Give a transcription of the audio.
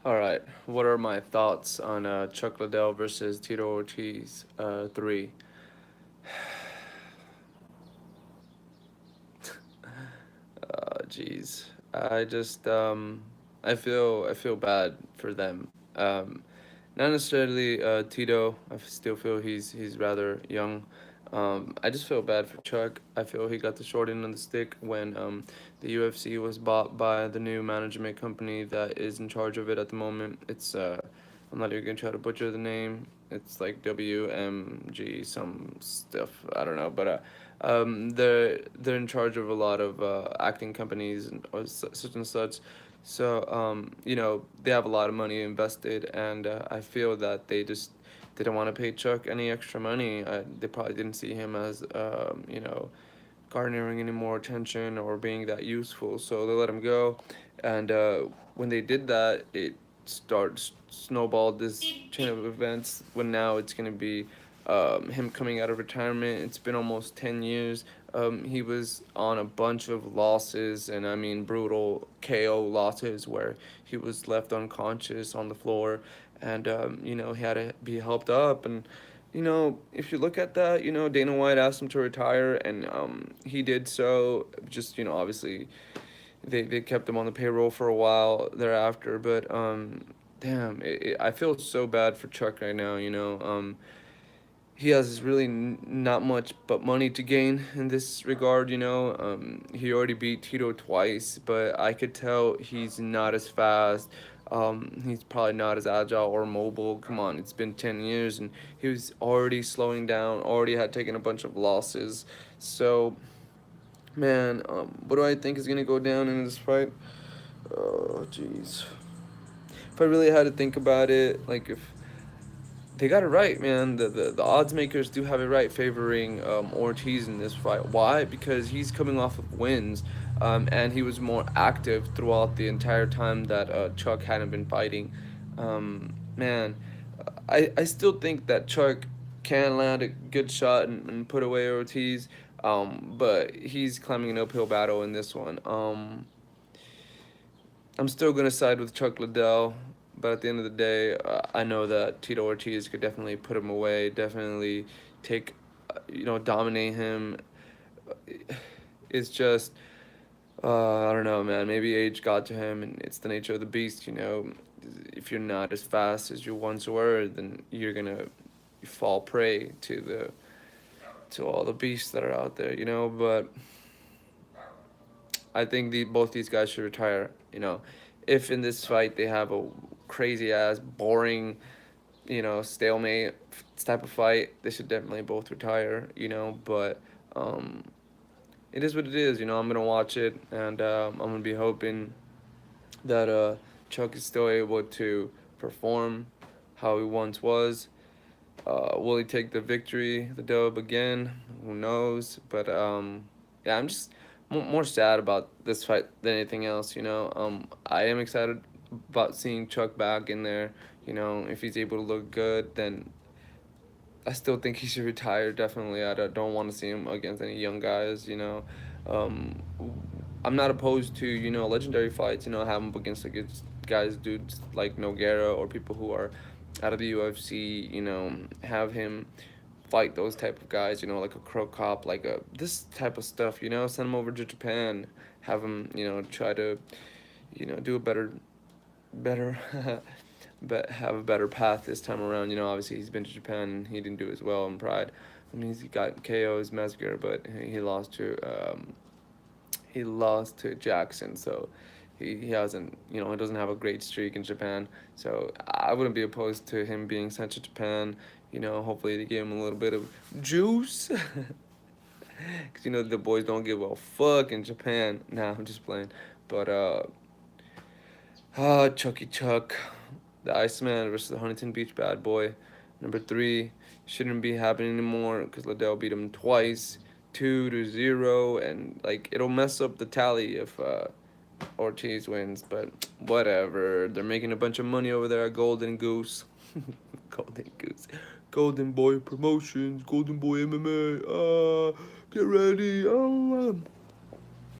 All right. What are my thoughts on Chuck Liddell versus Tito Ortiz 3? Jeez. I feel bad for them. Not necessarily Tito. I still feel he's rather young. I just feel bad for Chuck. I feel he got the short end of the stick when the UFC was bought by the new management company that is in charge of it at the moment. I'm not even gonna try to butcher the name. It's like WMG some stuff. I don't know, but they're in charge of a lot of acting companies and or such and such. So they have a lot of money invested, and I feel that they just didn't want to pay Chuck any extra money. They probably didn't see him as garnering any more attention or being that useful. So they let him go, and when they did that, it starts snowballed this chain of events. When now it's gonna be him coming out of retirement. It's been almost 10 years. He was on a bunch of losses, and I mean brutal KO losses where he was left unconscious on the floor, and he had to be helped up. And if you look at that, Dana White asked him to retire, and he did so. Just obviously, they kept him on the payroll for a while thereafter. But damn, I feel so bad for Chuck right now. He has really not much but money to gain in this regard. He already beat Tito twice, but I could tell he's not as fast. He's probably not as agile or mobile. Come on, it's been 10 years, and he was already slowing down. Already had taken a bunch of losses. So, man, what do I think is gonna go down in this fight? Oh, jeez. If I really had to think about it, like if they got it right, man. The odds makers do have it right, favoring Ortiz in this fight. Why? Because he's coming off of wins, and he was more active throughout the entire time that Chuck hadn't been fighting. Man, I still think that Chuck can land a good shot and put away Ortiz, but he's climbing an uphill battle in this one. I'm still gonna side with Chuck Liddell, but at the end of the day, I know that Tito Ortiz could definitely put him away. Definitely take, dominate him. It's just, I don't know, man. Maybe age got to him, and it's the nature of the beast. If you're not as fast as you once were, then you're gonna fall prey to all the beasts that are out there. But I think both these guys should retire. If in this fight they have a crazy ass, boring, stalemate type of fight, they should definitely both retire. But it is what it is. I'm gonna watch it, and I'm gonna be hoping that Chuck is still able to perform how he once was. Will he take the victory, the dub again? Who knows? But yeah, I'm just more sad about this fight than anything else. I am excited about seeing Chuck back in there. If he's able to look good, then I still think he should retire. Definitely, I don't want to see him against any young guys. Um, I'm not opposed to legendary fights. Have him against guys, dudes like Noguera or people who are out of the UFC. Have him fight those type of guys. Like a Crow Cop, like a this type of stuff. Send him over to Japan. Have him try to do a better but have a better path this time around. Obviously he's been to Japan and he didn't do as well in Pride. I mean, he's got KO's Mesger, but he lost to Jackson, so he hasn't he doesn't have a great streak in Japan. So I wouldn't be opposed to him being sent to Japan. Hopefully they give him a little bit of juice. Cause the boys don't give a fuck in Japan. Nah, I'm just playing. But Chucky Chuck, the Iceman versus the Huntington Beach Bad Boy. Number 3 shouldn't be happening anymore because Liddell beat him twice, 2-0, and like it'll mess up the tally if Ortiz wins. But whatever, they're making a bunch of money over there at Golden Goose. Golden Goose, Golden Boy Promotions, Golden Boy MMA. Get ready.